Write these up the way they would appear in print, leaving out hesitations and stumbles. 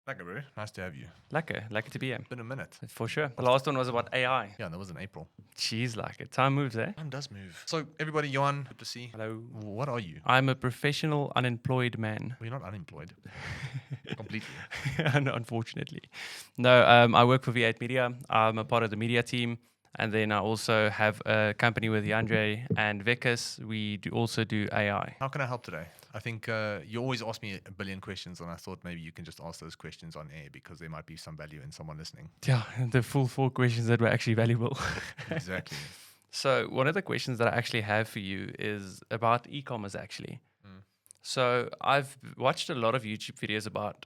Lekker, bro. Nice to have you. Lekker to be here. Been a minute. For sure. The last one was about AI. Yeah, that was in April. Jeez, time moves, eh? Time does move. So, everybody, Johan, good to see. Hello. What are you? I'm a professional unemployed man. Well, you're not unemployed. Completely. Unfortunately. No, I work for V8 Media. I'm a part of the media team. And then I also have a company with Jandre and Vekas. We also do AI. How can I help today? I think you always ask me a billion questions, and I thought maybe you can just ask those questions on air because there might be some value in someone listening. Yeah, the full 4 questions that were actually valuable. Exactly. So one of the questions that I actually have for you is about e-commerce actually. So I've watched a lot of YouTube videos about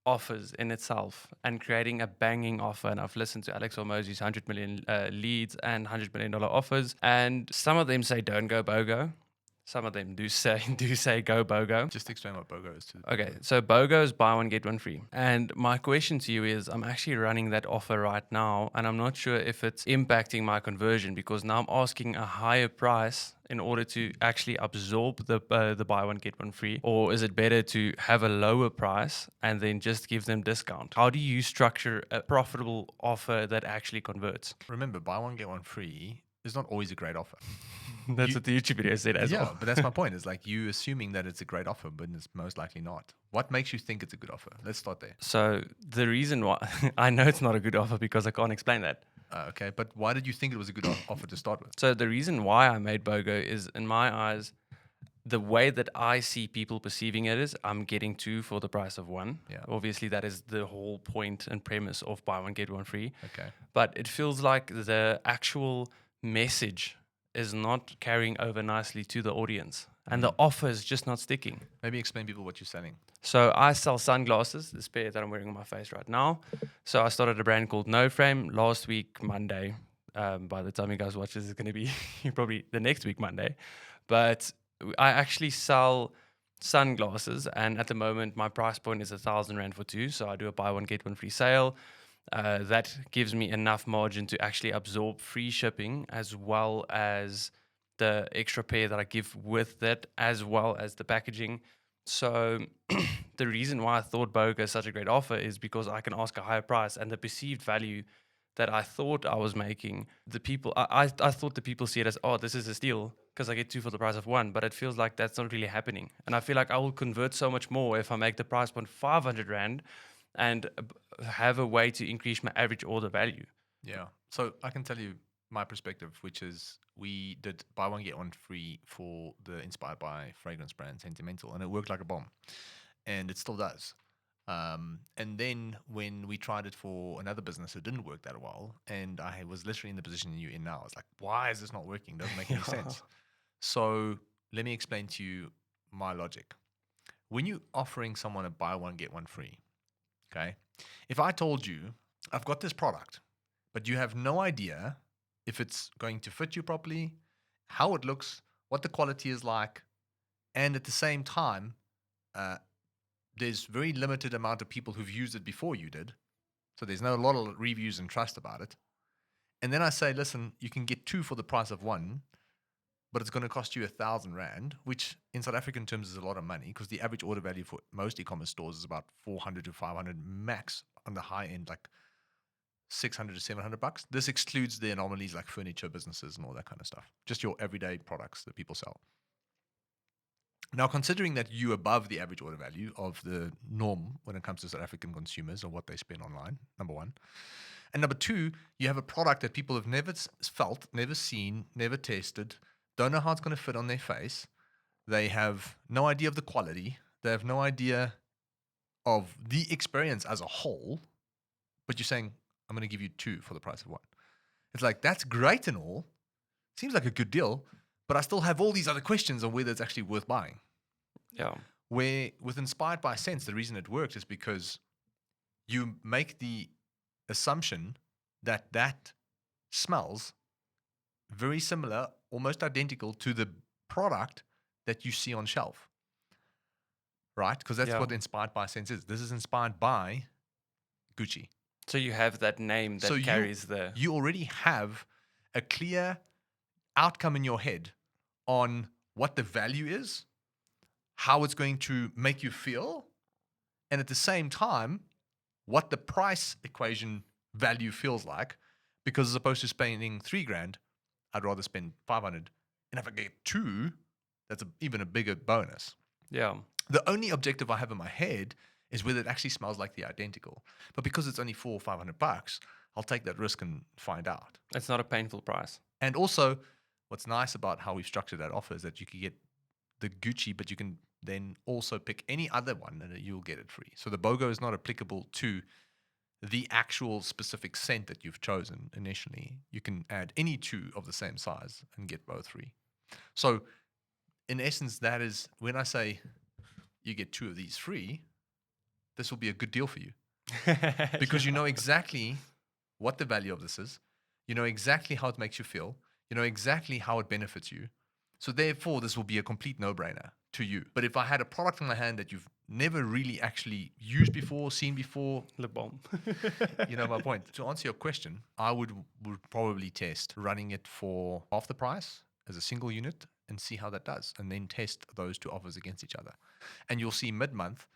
offers in itself and creating a banging offer. And I've listened to Alex Hormozi's 100 million leads and $100 million offers. And some of them say don't go BOGO. Some of them do say go BOGO. Just explain what BOGO is to the Okay, people. so BOGO is buy one, get one free. And my question to you is, I'm actually running that offer right now, and I'm not sure if it's impacting my conversion because now I'm asking a higher price in order to actually absorb the buy one, get one free. Or is it better to have a lower price and then just give them discount? How do you structure a profitable offer that actually converts? Remember, buy one, get one free is not always a great offer. That's what the YouTube video said as well. Yeah, but that's my point. It's like you assuming that it's a great offer, but it's most likely not. What makes you think it's a good offer? Let's start there. So the reason why I know it's not a good offer because I can't explain that. Okay, but why did you think it was a good offer to start with? So the reason why I made BOGO is, in my eyes, the way that I see people perceiving it is I'm getting 2 for the price of 1. Yeah. Obviously, that is the whole point and premise of buy one, get one free. Okay. But it feels like the actual message is not carrying over nicely to the audience. And the offer is just not sticking. Maybe explain people what you're selling. So I sell sunglasses, this pair that I'm wearing on my face right now. So I started a brand called No Frame last week, Monday. By the time you guys watch this, it's going to be probably the next week, Monday. But I actually sell sunglasses, and at the moment, my price point is 1,000 Rand for 2. So I do a buy one, get one free sale. That gives me enough margin to actually absorb free shipping as well as the extra pair that I give with that, as well as the packaging. So the reason why I thought BOGO is such a great offer is because I can ask a higher price, and the perceived value that I thought I was making, the people, I thought the people see it as, oh, this is a steal because I get 2 for the price of 1, but it feels like that's not really happening. And I feel like I will convert so much more if I make the price point 500 Rand and have a way to increase my average order value. Yeah. So I can tell you my perspective, which is we did buy one, get one free for the inspired by fragrance brand Scentimental, and it worked like a bomb. And it still does. And then when we tried it for another business, it didn't work that well. And I was literally in the position you're in now. I was like, why is this not working? Doesn't make any sense. So let me explain to you my logic. When you're offering someone a buy one, get one free, okay? If I told you, I've got this product, but you have no idea if it's going to fit you properly, how it looks, what the quality is like, and at the same time, there's very limited amount of people who've used it before you did, so there's not a lot of reviews and trust about it. And then I say, listen, you can get 2 for the price of 1, but it's going to cost you 1,000 Rand, which in South African terms is a lot of money because the average order value for most e-commerce stores is about 400 to 500 max on the high end, like 600 to 700 bucks. This excludes the anomalies like furniture businesses and all that kind of stuff. Just your everyday products that people sell. Now, considering that you're above the average order value of the norm when it comes to South African consumers or what they spend online, number one. And number 2, you have a product that people have never felt, never seen, never tested, don't know how it's going to fit on their face. They have no idea of the quality. They have no idea of the experience as a whole. But you're saying, I'm going to give you 2 for the price of 1. It's like, that's great and all. Seems like a good deal. But I still have all these other questions on whether it's actually worth buying. Yeah. Where with Inspired by Sense, the reason it worked is because you make the assumption that that smells very similar, almost identical to the product that you see on shelf. Right? Because that's what Inspired by Sense is. This is inspired by Gucci. So you have that name that carries you already have a clear outcome in your head on what the value is, how it's going to make you feel, and at the same time, what the price equation value feels like, because as opposed to spending $3,000, I'd rather spend 500. And if I get 2, that's even a bigger bonus. Yeah. The only objective I have in my head is whether it actually smells like the identical. But because it's only $400 or $500, I'll take that risk and find out. It's not a painful price. And also, what's nice about how we've structured that offer is that you can get the Gucci, but you can then also pick any other one and you'll get it free. So the BOGO is not applicable to the actual specific scent that you've chosen initially. You can add any 2 of the same size and get both free. So in essence, that is when I say you get 2 of these free, this will be a good deal for you because you know exactly what the value of this is. You know exactly how it makes you feel. You know exactly how it benefits you. So therefore, this will be a complete no-brainer to you. But if I had a product in my hand that you've never really actually used before, seen before, Lip balm. you know my point. To answer your question, I would probably test running it for half the price as a single unit and see how that does, and then test those 2 offers against each other. And you'll see mid-month,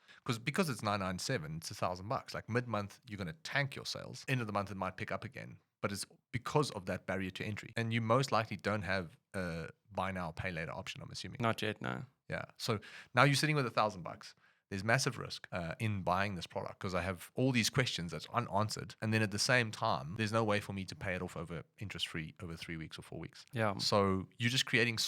because it's $997, it's $1,000. Like mid-month, you're going to tank your sales. End of the month, it might pick up again. But it's because of that barrier to entry. And you most likely don't have a buy now, pay later option, I'm assuming. Not yet, no. Yeah. So now you're sitting with $1,000. There's massive risk in buying this product because I have all these questions that's unanswered. And then at the same time, there's no way for me to pay it off over interest-free over 3 weeks or 4 weeks. Yeah. So you're just creating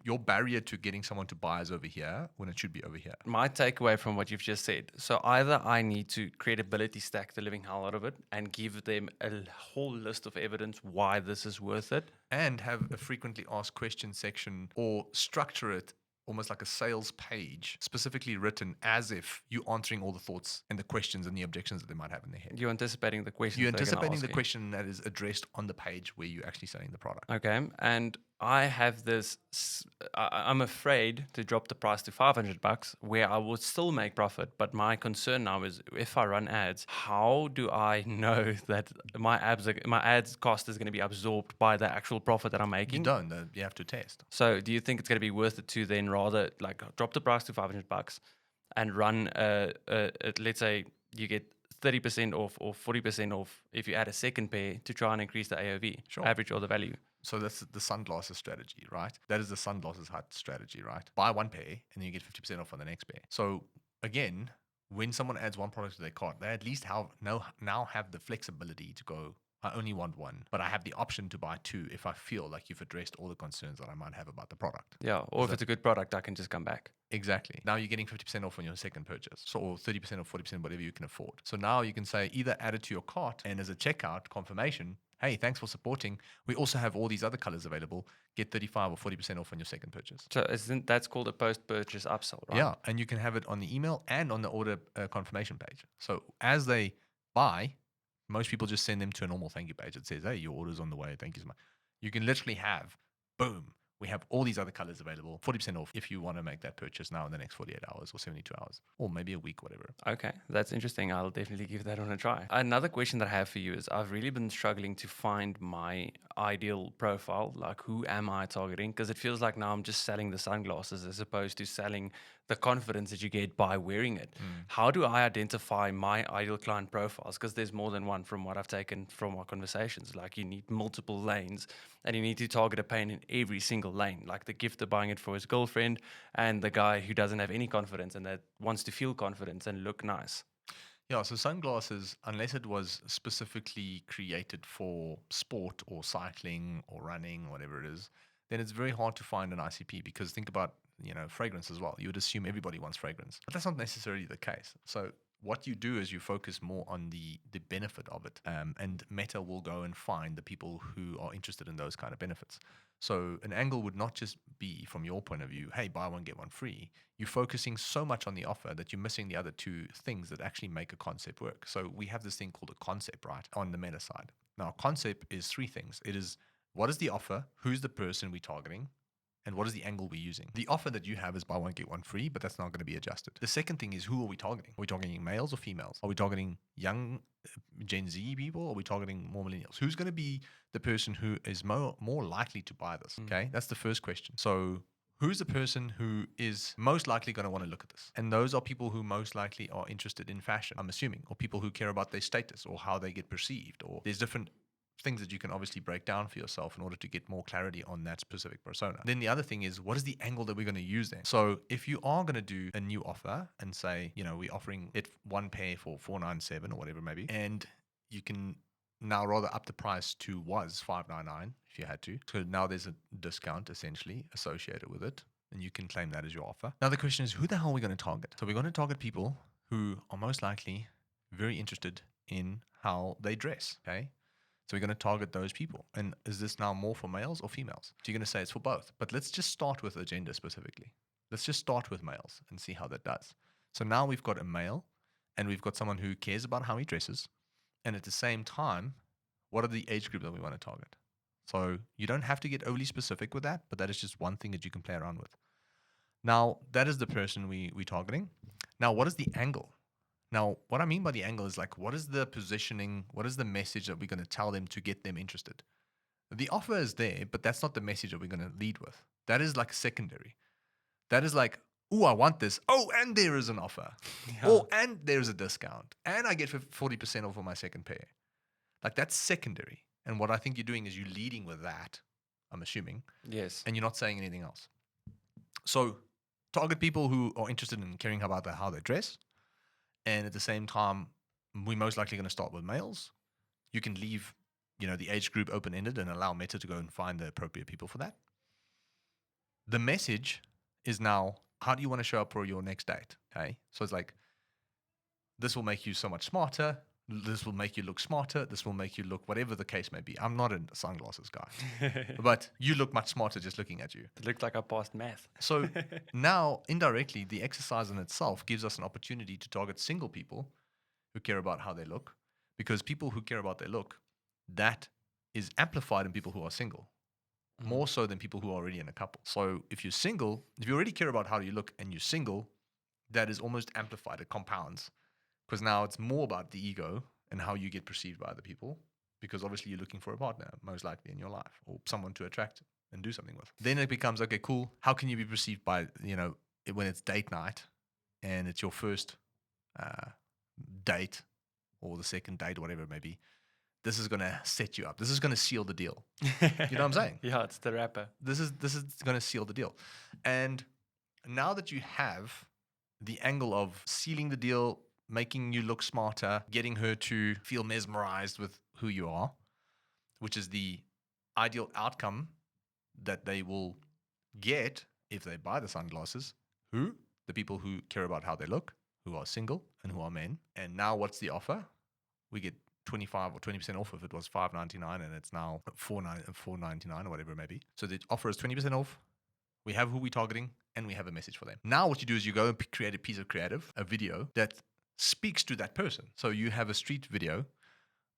your barrier to getting someone to buy is over here when it should be over here. My takeaway from what you've just said, so either I need to credibility stack the living hell out of it and give them a whole list of evidence why this is worth it. And have a frequently asked questions section or structure it almost like a sales page specifically written as if you're answering all the thoughts and the questions and the objections that they might have in their head. You're anticipating the questions. You're anticipating the question that is addressed on the page where you're actually selling the product. Okay. And I have this, I'm afraid to drop the price to $500 where I would still make profit. But my concern now is if I run ads, how do I know that my ads cost is going to be absorbed by the actual profit that I'm making? You don't. You have to test. So do you think it's going to be worth it to then rather like drop the price to $500 and run, let's say you get 30% off or 40% off if you add a second pair to try and increase the AOV, Sure. average order value? So that's the Sunglasses strategy, right? That is the Sunglasses Hut strategy, right? Buy 1 pair and then you get 50% off on the next pair. So again, when someone adds 1 product to their cart, they at least now have the flexibility to go, I only want 1, but I have the option to buy 2 if I feel like you've addressed all the concerns that I might have about the product. Yeah, or if it's a good product, I can just come back. Exactly. Now you're getting 50% off on your second purchase. So, or 30% or 40%, whatever you can afford. So now you can say either add it to your cart and as a checkout confirmation, hey, thanks for supporting. We also have all these other colors available. Get 35 or 40% off on your second purchase. So that's called a post-purchase upsell, right? Yeah, and you can have it on the email and on the order confirmation page. So as they buy, most people just send them to a normal thank you page that says, hey, your order's on the way. Thank you so much. You can literally have, boom, we have all these other colors available, 40% off if you want to make that purchase now in the next 48 hours or 72 hours, or maybe a week, whatever. Okay, that's interesting. I'll definitely give that one a try. Another question that I have for you is I've really been struggling to find my ideal profile. Like, who am I targeting? Because it feels like now I'm just selling the sunglasses as opposed to selling the confidence that you get by wearing it. How do I identify my ideal client profiles? Because there's more than one from what I've taken from our conversations. Like, you need multiple lanes and you need to target a pain in every single lane. Like the gifter buying it for his girlfriend and the guy who doesn't have any confidence and that wants to feel confidence and look nice. Yeah, so sunglasses, unless it was specifically created for sport or cycling or running, whatever it is, then it's very hard to find an ICP because think about, fragrance as well. You would assume everybody wants fragrance, but that's not necessarily the case. So what you do is you focus more on the benefit of it, and Meta will go and find the people who are interested in those kind of benefits. So an angle would not just be from your point of view, hey, buy 1, get 1 free. You're focusing so much on the offer that you're missing the other 2 things that actually make a concept work. So we have this thing called a concept, right, on the Meta side. Now, concept is 3 things. It is, what is the offer? Who's the person we're targeting? And what is the angle we're using? The offer that you have is buy 1, get 1 free, but that's not going to be adjusted. The second thing is, who are we targeting? Are we targeting males or females? Are we targeting young Gen Z people? Are we targeting more millennials? Who's going to be the person who is more likely to buy this? Okay, that's the first question. So who's the person who is most likely going to want to look at this? And those are people who most likely are interested in fashion, I'm assuming, or people who care about their status or how they get perceived, or there's different things that you can obviously break down for yourself in order to get more clarity on that specific persona. Then the other thing is, what is the angle that we're going to use then? So if you are going to do a new offer and say, we're offering it one pair for $497 or whatever it may be, and you can now rather up the price to was $599 if you had to. So now there's a discount essentially associated with it, and you can claim that as your offer. Now the question is, who the hell are we going to target? So we're going to target people who are most likely very interested in how they dress, okay? So we're going to target those people. And is this now more for males or females? So you're going to say it's for both. But let's just start with a gender specifically. Let's just start with males and see how that does. So now we've got a male and we've got someone who cares about how he dresses. And at the same time, what are the age group that we want to target? So you don't have to get overly specific with that, but that is just one thing that you can play around with. Now, that is the person we're targeting. Now, what is the angle? Now, what I mean by the angle is like, what is the positioning? What is the message that we're going to tell them to get them interested? The offer is there, but that's not the message that we're going to lead with. That is like secondary. That is like, oh, I want this. Oh, and there is an offer. Yeah. Oh, and there's a discount. And I get 40% off of my second pair. Like that's secondary. And what I think you're doing is you're leading with that, I'm assuming. Yes. And you're not saying anything else. So target people who are interested in caring about how they dress. And at the same time, we're most likely going to start with males. You can leave, the age group open-ended and allow Meta to go and find the appropriate people for that. The message is now, how do you want to show up for your next date? Okay. So it's like, this will make you so much smarter. This will make you look smarter. This will make you look whatever the case may be. I'm not a sunglasses guy, but you look much smarter just looking at you. It looked like I passed math. So now, indirectly, the exercise in itself gives us an opportunity to target single people who care about how they look, because people who care about their look, that is amplified in people who are single, more so than people who are already in a couple. So if you're single, if you already care about how you look and you're single, that is almost amplified. It compounds. Because now it's more about the ego and how you get perceived by other people, because obviously you're looking for a partner, most likely in your life, or someone to attract and do something with. Then it becomes, okay, cool. How can you be perceived by, when it's date night and it's your first date or the second date or whatever it may be? This is going to set you up. This is going to seal the deal. You know what I'm saying? Yeah, it's the wrapper. This is going to seal the deal. And now that you have the angle of sealing the deal, making you look smarter, getting her to feel mesmerized with who you are, which is the ideal outcome that they will get if they buy the sunglasses. Who? The people who care about how they look, who are single and who are men. And now what's the offer? We get 25 or 20% off if it was $599 and it's now $499 or whatever it may be. So the offer is 20% off. We have who we're targeting and we have a message for them. Now what you do is you go and create a piece of creative, a video that speaks to that person. So you have a street video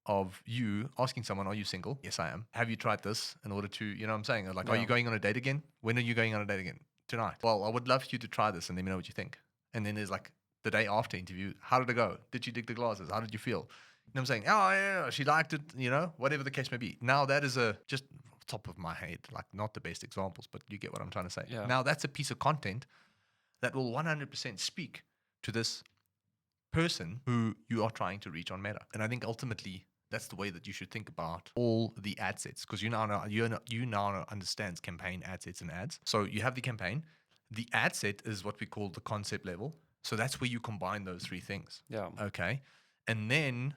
of you asking someone, are you single? Yes, I am. Have you tried this in order to, you know what I'm saying? Like, Are you going on a date again? When are you going on a date again? Tonight. Well, I would love you to try this and let me know what you think. And then there's like the day after interview. How did it go? Did you dig the glasses? How did you feel? You know what I'm saying? Oh, yeah, she liked it, whatever the case may be. Now that is just top of my head, like not the best examples, but you get what I'm trying to say. Yeah. Now that's a piece of content that will 100% speak to this person who you are trying to reach on Meta. And I think ultimately that's the way that you should think about all the ad sets, because you now understand campaign, ad sets, and ads. So you have the campaign. The ad set is what we call the concept level. So that's where you combine those three things. Yeah. Okay. And then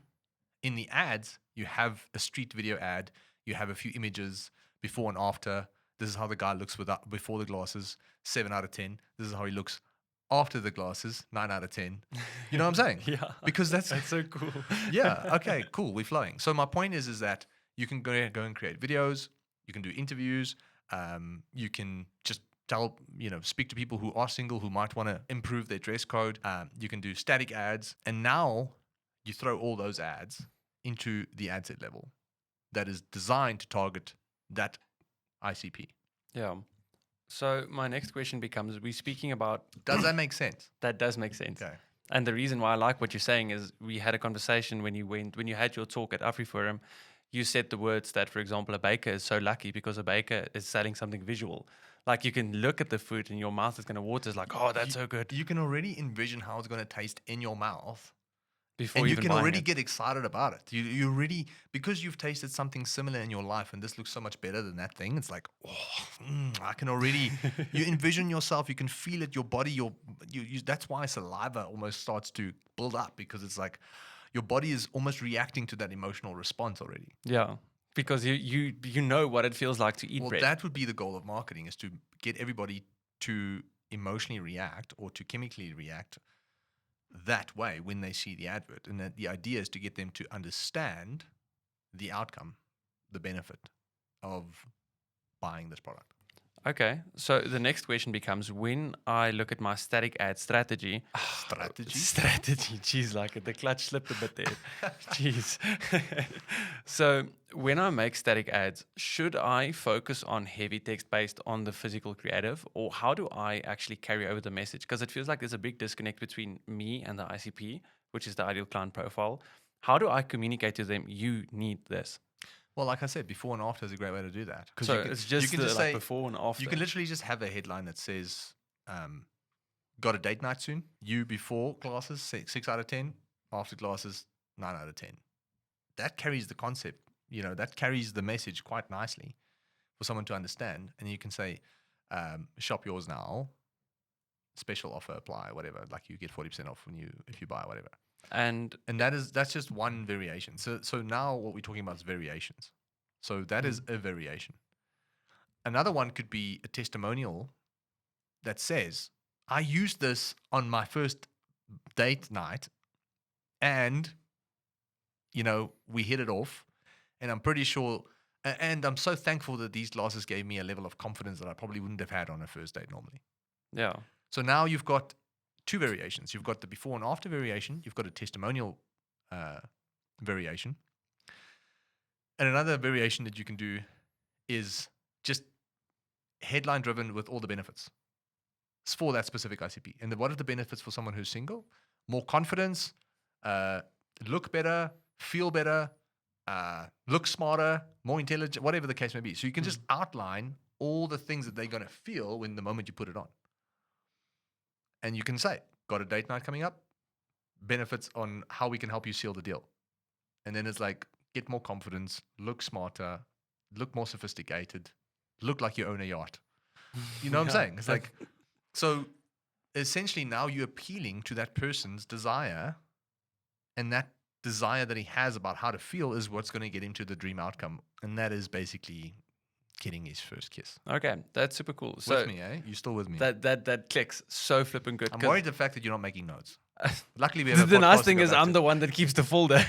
in the ads, you have a street video ad. You have a few images before and after. This is how the guy looks before the glasses, 7 out of 10. This is how he looks after the glasses, 9 out of 10. You know what I'm saying? Yeah. Because that's so cool. Yeah. Okay, cool. We're flowing. So my point is that you can go and create videos. You can do interviews. You can just speak to people who are single, who might want to improve their dress code. You can do static ads. And now you throw all those ads into the ad set level that is designed to target that ICP. Yeah. So my next question becomes, we're speaking about... Does that make sense? That does make sense. Okay. And the reason why I like what you're saying is we had a conversation when you had your talk at AfriForum. you said the words that, for example, a baker is so lucky because a baker is selling something visual. Like you can look at the food and your mouth is going to water. It's like, oh, that's so good. You can already envision how it's going to taste in your mouth. Before And you even can buying already it. get excited about it. You already, because you've tasted something similar in your life and this looks so much better than that thing, it's like, I can already, you envision yourself, you can feel it, your body, that's why saliva almost starts to build up, because it's like your body is almost reacting to that emotional response already. Yeah, because you know what it feels like to eat Well, bread. that would be the goal of marketing, is to get everybody to emotionally react or to chemically react that way when they see the advert. And that the idea is to get them to understand the outcome, the benefit of buying this product. Okay, so the next question becomes, when I look at my static ad strategy, geez, like the clutch slipped a bit there. Jeez. So when I make static ads, should I focus on heavy text based on the physical creative, or how do I actually carry over the message? Because it feels like there's a big disconnect between me and the ICP, which is the ideal client profile. How do I communicate to them, you need this? Well, like I said, before and after is a great way to do that. So it's just you can just like say, before and after. you can literally just have a headline that says, got a date night soon? You before classes, 6 out of 10. After classes, 9 out of 10. That carries the concept, that carries the message quite nicely for someone to understand. And you can say, shop yours now, special offer apply, whatever. Like you get 40% off if you buy whatever. And that's just one variation. So now what we're talking about is variations. So that is a variation. Another one could be a testimonial that says, I used this on my first date night and, we hit it off, and I'm pretty sure, and I'm so thankful that these glasses gave me a level of confidence that I probably wouldn't have had on a first date normally. Yeah. So now you've got two variations. You've got the before and after variation. You've got a testimonial variation. And another variation that you can do is just headline driven with all the benefits. It's for that specific ICP. And what are the benefits for someone who's single? More confidence, look better, feel better, look smarter, more intelligent, whatever the case may be. So you can just outline all the things that they're going to feel when the moment you put it on. And you can say, got a date night coming up, benefits on how we can help you seal the deal. And then it's like, get more confidence, look smarter, look more sophisticated, look like you own a yacht. You know what I'm saying? It's like, so essentially now you're appealing to that person's desire, and that desire that he has about how to feel is what's going to get him to the dream outcome. And that is basically getting his first kiss. Okay, that's super cool. So with me, eh? You still with me? That clicks so flipping good. I'm worried the fact that you're not making notes. Luckily, we have the a nice podcast thing to go is back I'm to. the one that keeps the folder.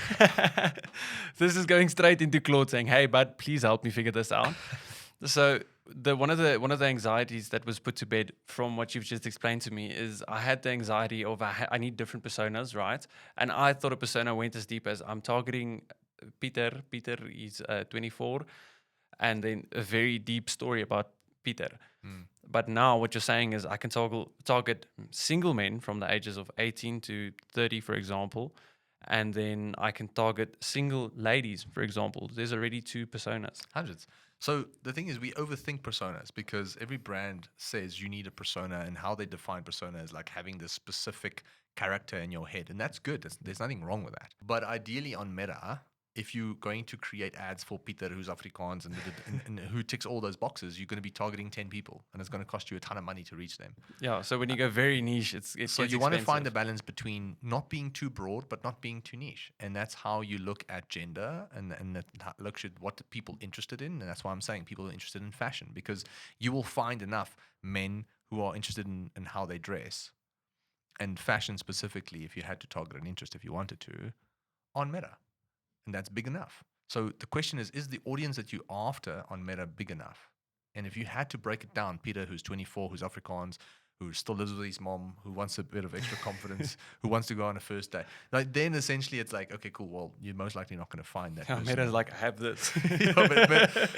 This is going straight into Claude saying, "Hey, bud, please help me figure this out." So one of the anxieties that was put to bed from what you've just explained to me is I had the anxiety of I need different personas, right? And I thought a persona went as deep as I'm targeting Peter. Peter is 24, and then a very deep story about Peter. But now what you're saying is I can target single men from the ages of 18 to 30, for example, and then I can target single ladies, for example. There's already two personas. Hundreds. So the thing is, we overthink personas because every brand says you need a persona, and how they define persona is like having this specific character in your head. And that's good. There's nothing wrong with that. But ideally on Meta, if you're going to create ads for Peter who's Afrikaans and who ticks all those boxes, you're going to be targeting 10 people, and it's going to cost you a ton of money to reach them. Yeah, so when you go very niche, so you want to find the balance between not being too broad but not being too niche, and that's how you look at gender and that looks at what people are interested in. And that's why I'm saying people are interested in fashion, because you will find enough men who are interested in how they dress, and fashion specifically, if you had to target an interest, if you wanted to, on Meta. And that's big enough. So the question is the audience that you're after on Meta big enough? And if you had to break it down, Peter, who's 24, who's Afrikaans, who still lives with his mom, who wants a bit of extra confidence, who wants to go on a first date, like, then essentially it's like, okay, cool, well, you're most likely not going to find that person. Meta's like, I have this.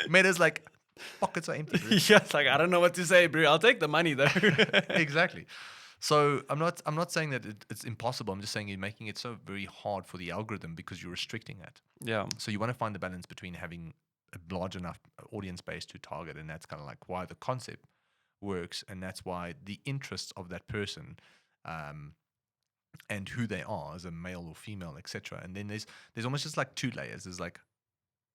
Meta's like, pockets are empty. Yeah, it's like, I don't know what to say, bro. I'll take the money, though. Exactly. So I'm not saying that it's impossible. I'm just saying you're making it so very hard for the algorithm because you're restricting it. Yeah. So you want to find the balance between having a large enough audience base to target, and that's kind of like why the concept works, and that's why the interests of that person, and who they are as a male or female, etc. And then there's almost just like two layers. There's like,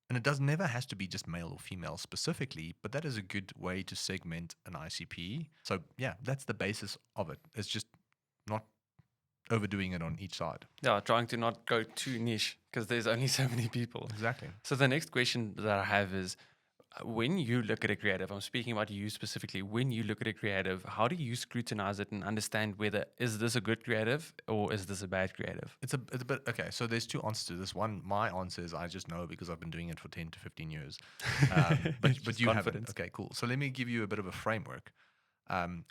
and it does never has to be just male or female specifically, but that is a good way to segment an ICP. So yeah, that's the basis of it. It's just not overdoing it on each side. Yeah, trying to not go too niche because there's only so many people. Exactly. So the next question that I have is, when you look at a creative, I'm speaking about you specifically, when you look at a creative, how do you scrutinize it and understand whether is this a good creative or is this a bad creative? It's a bit okay. So there's two answers to this. One, my answer is I just know because I've been doing it for 10 to 15 years. But Just you haven't. confidence. Okay, cool. So let me give you a bit of a framework.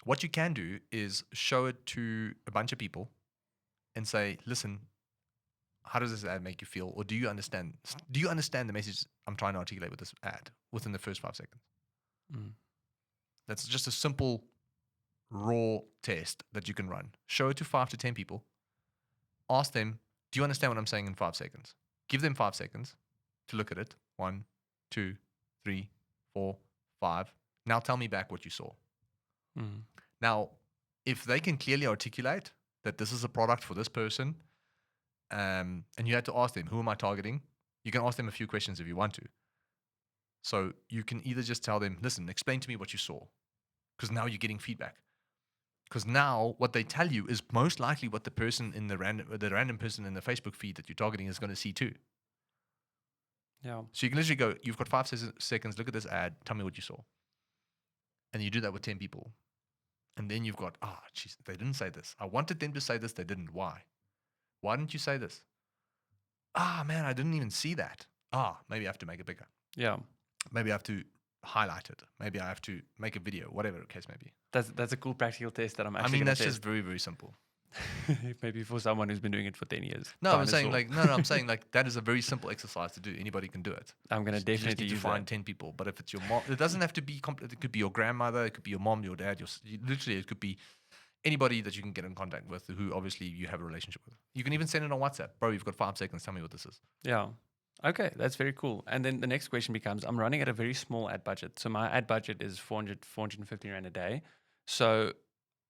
What you can do is show it to a bunch of people and say, listen, how does this ad make you feel? Or do you understand the message I'm trying to articulate with this ad within the first 5 seconds? Mm. That's just a simple raw test that you can run. Show it to 5 to 10 people. Ask them, do you understand what I'm saying in 5 seconds? Give them 5 seconds to look at it. 1, 2, 3, 4, 5. Now tell me back what you saw. Mm. Now, if they can clearly articulate that this is a product for this person, and you had to ask them, who am I targeting? You can ask them a few questions if you want to. So you can either just tell them, listen, explain to me what you saw. Because now you're getting feedback. Because now what they tell you is most likely what the person in the random person in the Facebook feed that you're targeting is going to see too. Yeah. So you can literally go, you've got 5 seconds, look at this ad, tell me what you saw. And you do that with 10 people. And then you've got, geez, they didn't say this. I wanted them to say this, they didn't. Why? Why didn't you say this? Man, I didn't even see that. Maybe I have to make it bigger. Yeah. Maybe I have to highlight it. Maybe I have to make a video, whatever the case may be. That's a cool practical test that I'm actually that's test. just very, very simple. Maybe for someone who's been doing it for 10 years. No, I'm saying I'm saying that is a very simple exercise to do. Anybody can do it. I'm going to You just definitely need to use find that. 10 people. But if it's your mom, it doesn't have to be it could be your grandmother, it could be your mom, your dad, literally it could be anybody that you can get in contact with who obviously you have a relationship with. You can even send it on WhatsApp. Bro, you've got 5 seconds. Tell me what this is. Yeah. Okay, that's very cool. And then the next question becomes, I'm running at a very small ad budget. So my ad budget is 450 Rand a day. So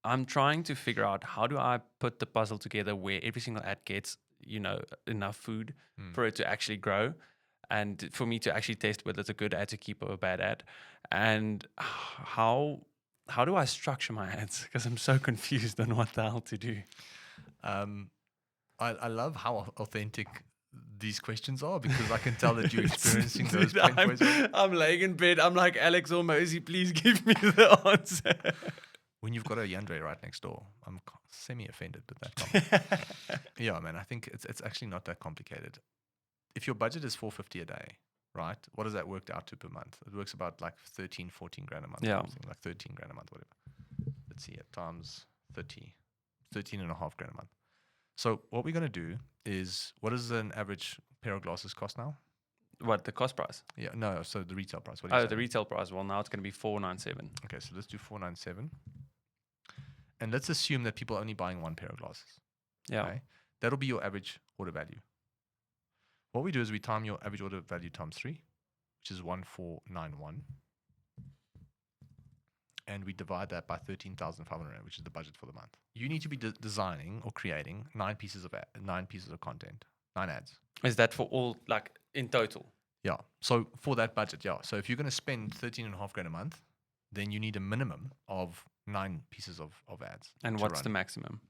I'm trying to figure out, how do I put the puzzle together where every single ad gets, enough food for it to actually grow, and for me to actually test whether it's a good ad to keep or a bad ad. And how do I structure my ads? Because I'm so confused on what the hell to do. I love how authentic these questions are, because I can tell that you're experiencing those pain points. I'm laying in bed. I'm like, Alex or Mosey, please give me the answer. When you've got a Jandre right next door, I'm semi-offended, but that comment. Yeah, man, I think it's actually not that complicated. If your budget is 450 a day, right, what does that work out to per month? It works about like 13, 14 grand a month. Yeah. Something like 13 grand a month, whatever. Let's see it, times 30, 13 and a half grand a month. So what we're going to do is, what does an average pair of glasses cost now? What, the cost price? Yeah, no, so the retail price. What do you say? The retail price. Well, now it's going to be 497. Okay, so let's do 497. And let's assume that people are only buying one pair of glasses. Yeah. Okay? That'll be your average order value. What we do is we time your average order value times 3, which is 1491. And we divide that by 13,500, which is the budget for the month. You need to be designing or creating 9 pieces of content, 9 ads. Is that for all, like, in total? Yeah. So for that budget, yeah. So if you're going to spend 13.5 grand a month, then you need a minimum of 9 pieces of ads. And what's the maximum?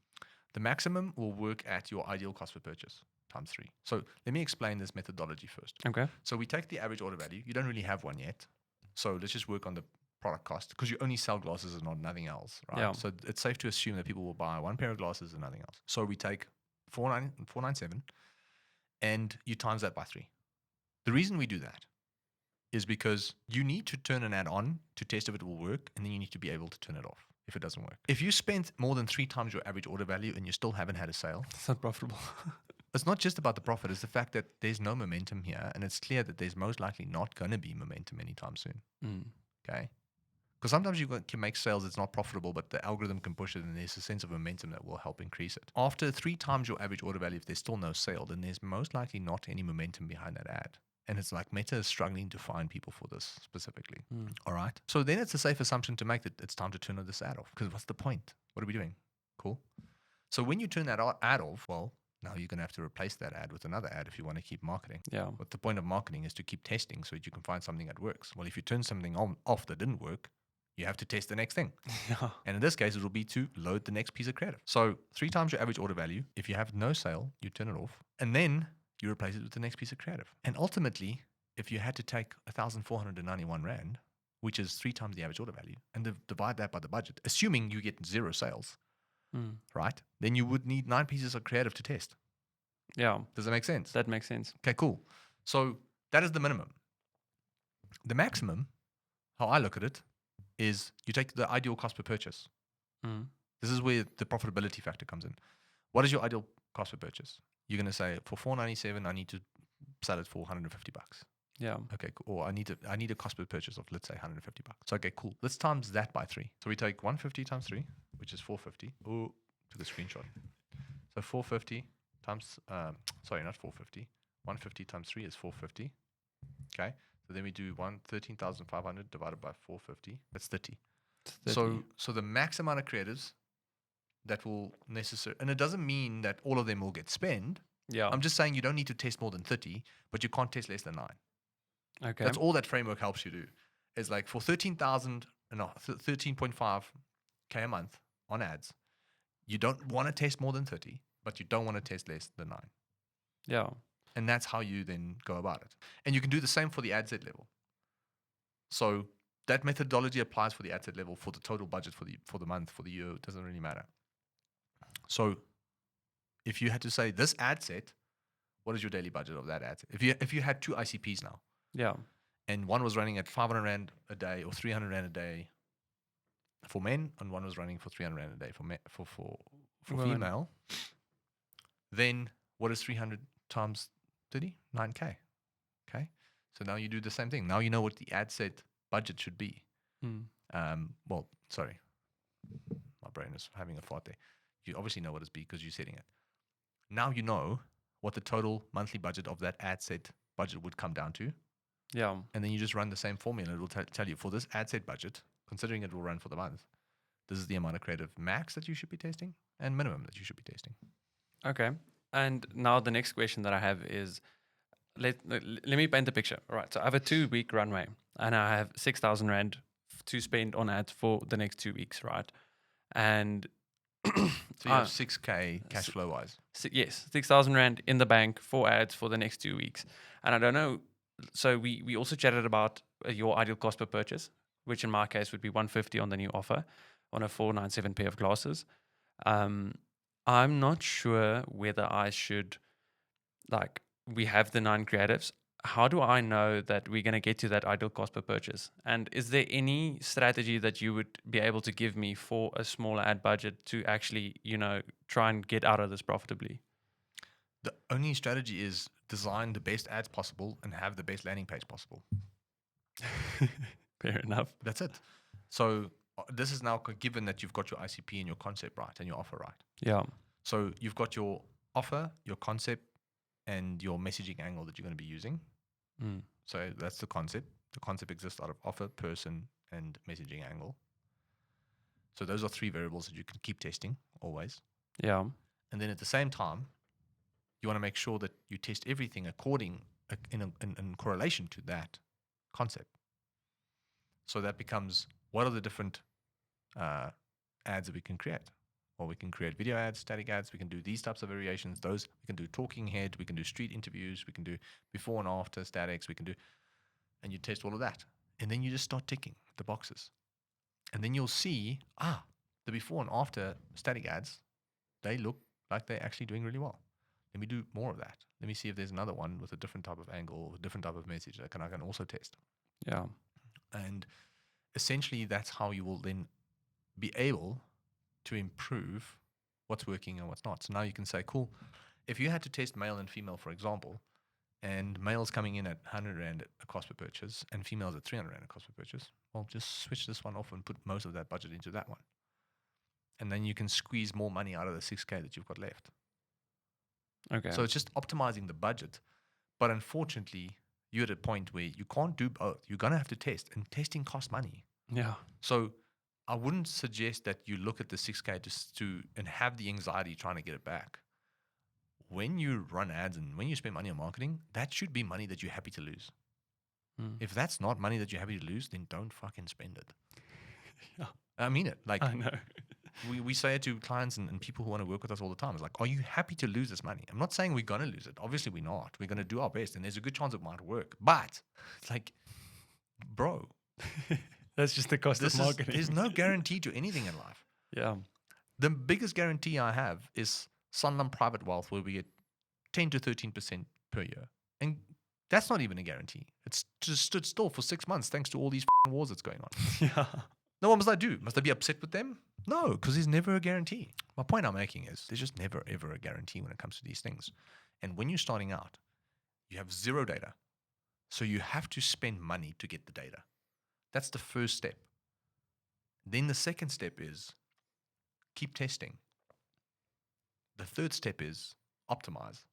The maximum will work at your ideal cost per purchase times 3. So let me explain this methodology first. Okay. So we take the average order value. You don't really have one yet. So let's just work on the product cost, because you only sell glasses and not nothing else, right? Yeah. So it's safe to assume that people will buy one pair of glasses and nothing else. So we take 497 and you times that by 3. The reason we do that is because you need to turn an ad on to test if it will work, and then you need to be able to turn it off if it doesn't work. If you spent more than 3 times your average order value and you still haven't had a sale, It's not profitable. it's not just about the profit, it's the fact that there's no momentum here, and it's clear that there's most likely not going to be momentum anytime soon. Okay? Because sometimes you can make sales, it's not profitable, but the algorithm can push it, and there's a sense of momentum that will help increase it. After 3 times your average order value, if there's still no sale, then there's most likely not any momentum behind that ad. And it's like Meta is struggling to find people for this specifically. All right. So then it's a safe assumption to make that it's time to turn this ad off. Because what's the point? What are we doing? Cool. So when you turn that ad off, well, now you're going to have to replace that ad with another ad if you want to keep marketing. Yeah. But the point of marketing is to keep testing so that you can find something that works. Well, if you turn something off that didn't work, you have to test the next thing. Yeah. And in this case, it will be to load the next piece of creative. So 3 times your average order value. If you have no sale, you turn it off. And then you replace it with the next piece of creative. And ultimately, if you had to take 1,491 Rand, which is 3 times the average order value, and divide that by the budget, assuming you get 0 sales, right? Then you would need 9 pieces of creative to test. Yeah. Does that make sense? That makes sense. Okay, cool. So that is the minimum. The maximum, how I look at it, is you take the ideal cost per purchase. This is where the profitability factor comes in. What is your ideal cost per purchase? You're going to say, for $497, I need to sell it for $150. Yeah. Okay, cool. Or I need a cost per purchase of, let's say, $150. So, okay, cool. Let's times that by 3. So we take 150 times 3, which is 450. Oh, took a screenshot. So 450 times, sorry, not 450. 150 times 3 is 450. Okay. So then we do 13,500 divided by 450. That's 30. So the max amount of creatives that will necessarily, and it doesn't mean that all of them will get spent. Yeah. I'm just saying you don't need to test more than 30, but you can't test less than 9. Okay. That's all that framework helps you do. Is like for 13.5K a month on ads, you don't want to test more than 30, but you don't want to test less than 9. Yeah. And that's how you then go about it. And you can do the same for the ad set level. So that methodology applies for the ad set level, for the total budget for the month, for the year. It doesn't really matter. So if you had to say this ad set, what is your daily budget of that ad set? If you had 2 ICPs now, Yeah. and one was running at 500 Rand a day or 300 Rand a day for men, and one was running for 300 Rand a day for Women. female, then what is 300 times 30? 9K. Okay. So now you do the same thing. Now you know what the ad set budget should be. Well, sorry. My brain is having a fart there. You obviously know what it's because you're setting it. Now you know what the total monthly budget of that ad set budget would come down to. Yeah. And then you just run the same formula. It will tell you for this ad set budget, considering it will run for the month, this is the amount of creative max that you should be testing and minimum that you should be testing. Okay. And now the next question that I have is, let me paint the picture. All right. So I have a 2-week runway and I have 6,000 Rand to spend on ads for the next 2 weeks, right? And So you have 6K cash flow wise. Yes, 6,000 Rand in the bank for ads for the next 2 weeks. And I don't know. So we also chatted about your ideal cost per purchase, which in my case would be 150 on the new offer on a 497 pair of glasses. I'm not sure whether I should, like, we have the 9 creatives. How do I know that we're going to get to that ideal cost per purchase? And is there any strategy that you would be able to give me for a smaller ad budget to actually, try and get out of this profitably? The only strategy is design the best ads possible and have the best landing page possible. Fair enough. That's it. So this is now given that you've got your ICP and your concept right and your offer right. Yeah. So you've got your offer, your concept, and your messaging angle that you're going to be using. So that's the concept. The concept exists out of offer, person, and messaging angle. So those are 3 variables that you can keep testing always. Yeah. And then at the same time, you want to make sure that you test everything in correlation to that concept. So that becomes, what are the different ads that we can create? Well, we can create video ads, static ads. We can do these types of variations. We can do talking head. We can do street interviews. We can do before and after statics. And you test all of that. And then you just start ticking the boxes. And then you'll see, the before and after static ads, they look like they're actually doing really well. Let me do more of that. Let me see if there's another one with a different type of angle, a different type of message that I can also test. Yeah. And essentially, that's how you will then be able to improve what's working and what's not. So now you can say, cool, if you had to test male and female, for example, and males coming in at 100 Rand a cost per purchase and females at 300 Rand a cost per purchase, well, just switch this one off and put most of that budget into that one. And then you can squeeze more money out of the 6K that you've got left. Okay. So it's just optimizing the budget. But unfortunately, you're at a point where you can't do both. You're going to have to test, and testing costs money. Yeah. So I wouldn't suggest that you look at the 6K and have the anxiety trying to get it back. When you run ads and when you spend money on marketing, that should be money that you're happy to lose. If that's not money that you're happy to lose, then don't fucking spend it. Yeah. I mean it. Like, I know. we say it to clients and people who want to work with us all the time. It's like, are you happy to lose this money? I'm not saying we're going to lose it. Obviously, we're not. We're going to do our best, and there's a good chance it might work. But it's like, bro, That's just the cost of marketing. There's no guarantee to anything in life. Yeah. The biggest guarantee I have is Sanlam Private Wealth, where we get 10 to 13% per year. And that's not even a guarantee. It's just stood still for 6 months thanks to all these wars that's going on. Yeah. Now, what must I do? Must I be upset with them? No, because there's never a guarantee. My point I'm making is there's just never, ever a guarantee when it comes to these things. And when you're starting out, you have zero data. So you have to spend money to get the data. That's the first step. Then the second step is keep testing. The third step is optimize.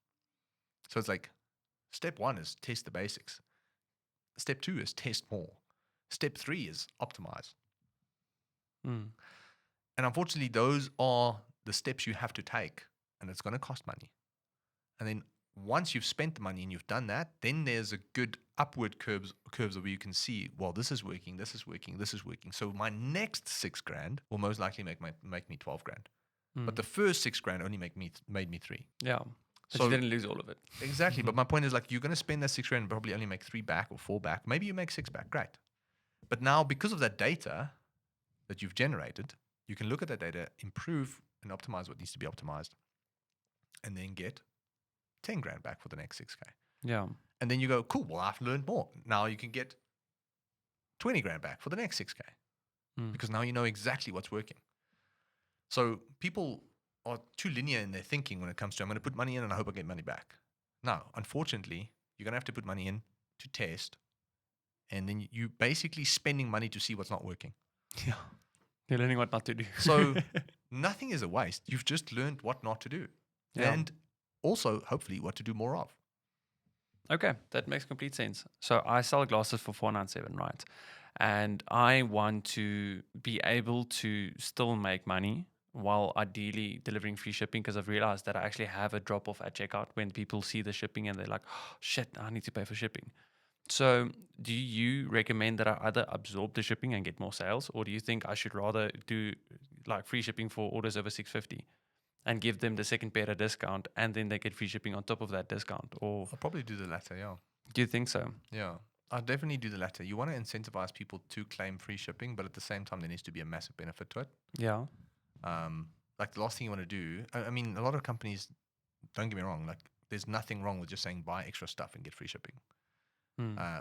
So it's like step 1 is test the basics. Step 2 is test more. Step 3 is optimize. And unfortunately, those are the steps you have to take, and it's going to cost money. And then once you've spent the money and you've done that, then there's a good upward curves where you can see, well, this is working, this is working, this is working. So my next 6 grand will most likely make me 12 grand. But the first 6 grand only made me 3. Yeah. But So you didn't lose all of it. exactly. But my point is, like, you're going to spend that 6 grand and probably only make 3 back or 4 back. Maybe you make 6 back. Great. But now, because of that data that you've generated, you can look at that data, improve and optimize what needs to be optimized, and then get 10 grand back for the next 6K. Yeah. And then you go, cool, well, I've learned more. Now you can get 20 grand back for the next 6K because now you know exactly what's working. So people are too linear in their thinking when it comes to, I'm going to put money in and I hope I get money back. No, unfortunately, you're going to have to put money in to test, and then you're basically spending money to see what's not working. Yeah. You're learning what not to do. So nothing is a waste. You've just learned what not to do. Yeah. And also, hopefully, what to do more of. Okay, that makes complete sense. So I sell glasses for 497, right? And I want to be able to still make money while ideally delivering free shipping, because I've realized that I actually have a drop off at checkout when people see the shipping and they're like, oh, shit, I need to pay for shipping. So do you recommend that I either absorb the shipping and get more sales, or do you think I should rather do like free shipping for orders over 650 and give them the second pair a discount and then they get free shipping on top of that discount? Or I'll probably do the latter, yeah. do you think so? Yeah, I'll definitely do the latter. You want to incentivize people to claim free shipping, but at the same time, there needs to be a massive benefit to it. Yeah. Like the last thing you want to do, I mean, a lot of companies, don't get me wrong, like there's nothing wrong with just saying buy extra stuff and get free shipping.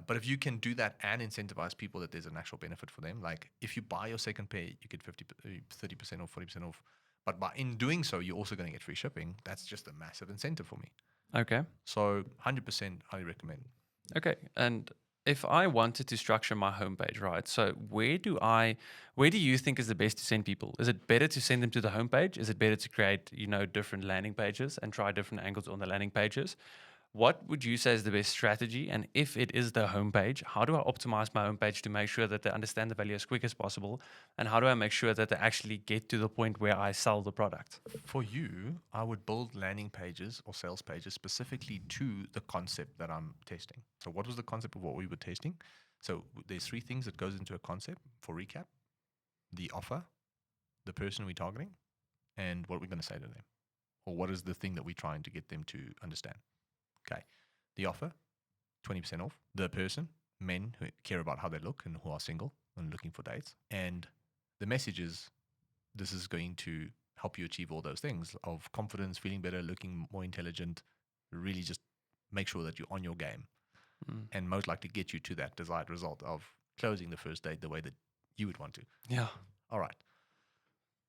But if you can do that and incentivize people that there's an actual benefit for them, like if you buy your second pair, you get 30% off, 40% off. But in doing so, you're also going to get free shipping. That's just a massive incentive for me. Okay. So 100% highly recommend. Okay. And if I wanted to structure my homepage, right? So where do you think is the best to send people? Is it better to send them to the homepage? Is it better to create, different landing pages and try different angles on the landing pages? What would you say is the best strategy? And if it is the homepage, how do I optimize my homepage to make sure that they understand the value as quick as possible? And how do I make sure that they actually get to the point where I sell the product? For you, I would build landing pages or sales pages specifically to the concept that I'm testing. So what was the concept of what we were testing? So there's 3 things that goes into a concept. For recap: the offer, the person we're targeting, and what we're going to say to them. Or what is the thing that we're trying to get them to understand. Okay, the offer, 20% off. The person, men who care about how they look and who are single and looking for dates. And the message is, this is going to help you achieve all those things of confidence, feeling better, looking more intelligent. Really just make sure that you're on your game and most likely get you to that desired result of closing the first date the way that you would want to. Yeah. All right.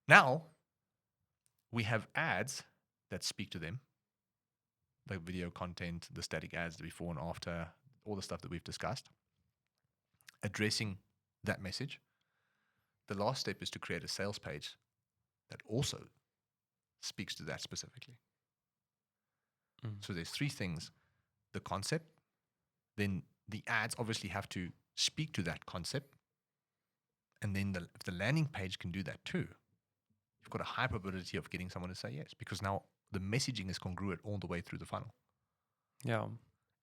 Now we have ads that speak to them. the video content, the static ads, the before and after, all the stuff that we've discussed, addressing that message. The last step is to create a sales page that also speaks to that specifically. So there's three things: the concept, then the ads obviously have to speak to that concept, and then if the landing page can do that too, you've got a high probability of getting someone to say yes, because now the messaging is congruent all the way through the funnel. Yeah.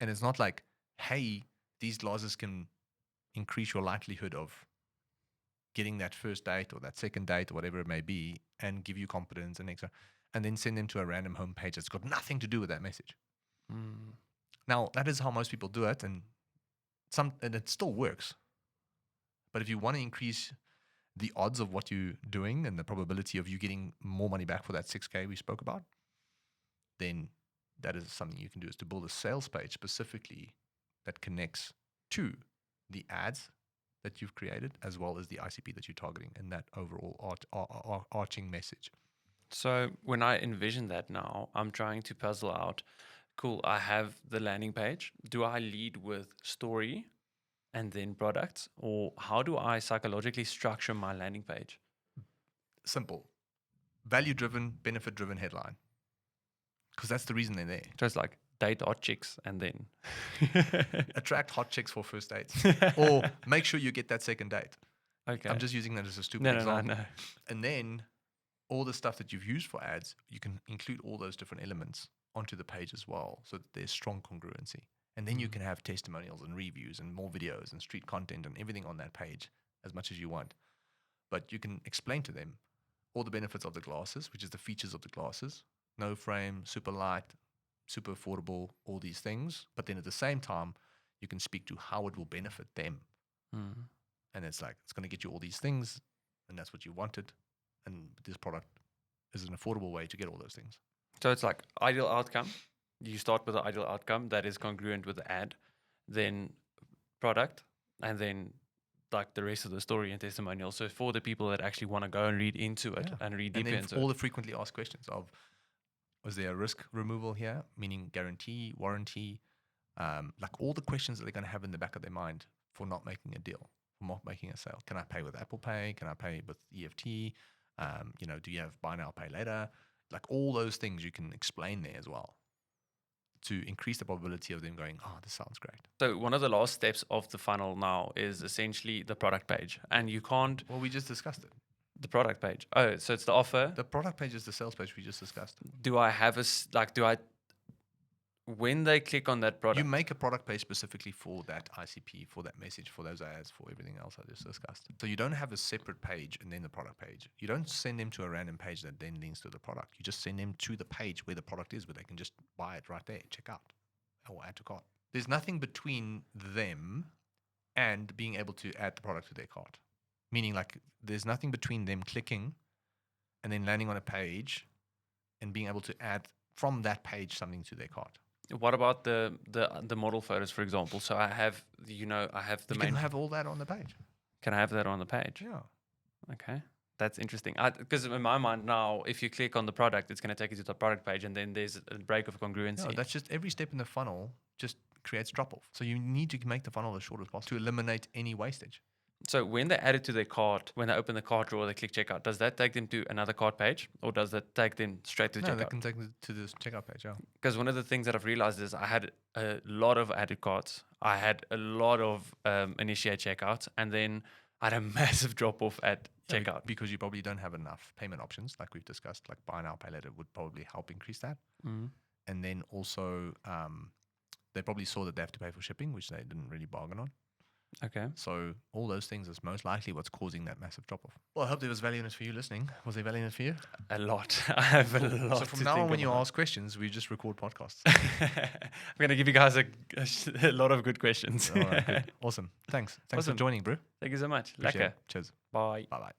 And it's not like, hey, these glasses can increase your likelihood of getting that first date or that second date or whatever it may be, and give you confidence and extra, and then send them to a random homepage that's got nothing to do with that message. Now, that is how most people do it, and it still works. But if you want to increase the odds of what you're doing and the probability of you getting more money back for that 6K we spoke about, then that is something you can do, is to build a sales page specifically that connects to the ads that you've created, as well as the ICP that you're targeting, and that overall arching message. So when I envision that now, I'm trying to puzzle out, cool, I have the landing page. Do I lead with story and then products? Or how do I psychologically structure my landing page? Simple. Value-driven, benefit-driven headline. Because that's the reason they're there. So it's like date hot chicks and then attract hot chicks for first dates. Or make sure you get that second date. Okay. I'm just using that as a stupid example. No. And then all the stuff that you've used for ads, you can include all those different elements onto the page as well, so that there's strong congruency. And then you can have testimonials and reviews and more videos and street content and everything on that page as much as you want. But you can explain to them all the benefits of the glasses, which is the features of the glasses: no frame, super light, super affordable, all these things. But then at the same time, you can speak to how it will benefit them. And it's like, it's going to get you all these things, and that's what you wanted. And this product is an affordable way to get all those things. So it's like ideal outcome. You start with the ideal outcome that is congruent with the ad, then product, and then like the rest of the story and testimonial. So for the people that actually want to go and read into it and read deeper into all it. the frequently asked questions of, was there a risk removal here? Meaning guarantee, warranty, like all the questions that they're going to have in the back of their mind for not making a deal, for not making a sale. Can I pay with Apple Pay? Can I pay with EFT? Do you have buy now, pay later? Like all those things you can explain there as well, to increase the probability of them going, oh, this sounds great. So one of the last steps of the funnel now is essentially the product page. And you can't... Well, we just discussed it. The product page. Oh, so it's the offer. The product page is the sales page we just discussed. Do I have when they click on that product? You make a product page specifically for that ICP, for that message, for those ads, for everything else I just discussed. So you don't have a separate page and then the product page. You don't send them to a random page that then links to the product. You just send them to the page where the product is, where they can just buy it right there, check out, or add to cart. There's nothing between them and being able to add the product to their cart. Meaning, like, there's nothing between them clicking and then landing on a page and being able to add from that page something to their cart. What about the model photos, for example? So I have the you main. can have all that on the page. Can I have that on the page? Yeah. Okay. That's interesting. Because in my mind now, if you click on the product, it's going to take you to the product page, and then there's a break of congruency. No, that's just every step in the funnel just creates drop-off. So you need to make the funnel as short as possible to eliminate any wastage. So when they add it to their cart, when they open the cart drawer, they click checkout, does that take them to another cart page, or does that take them straight to No, checkout? that can take them to this checkout page, yeah. Because one of the things that I've realized is I had a lot of added carts. I had a lot of initiate checkouts, and then I had a massive drop-off at checkout. Because you probably don't have enough payment options, like we've discussed, like buy now, pay later would probably help increase that. And then also, they probably saw that they have to pay for shipping, which they didn't really bargain on. Okay. So all those things is most likely what's causing that massive drop-off. Well, I hope there was value in it for you listening. Was there value in it for you? A lot. I have a lot. So from now on, when you ask questions, we just record podcasts. I'm going to give you guys a lot of good questions. All right, good. Awesome. Thanks for joining, bro. Thank you so much. Appreciate Lekker. it. Cheers. Bye. Bye-bye.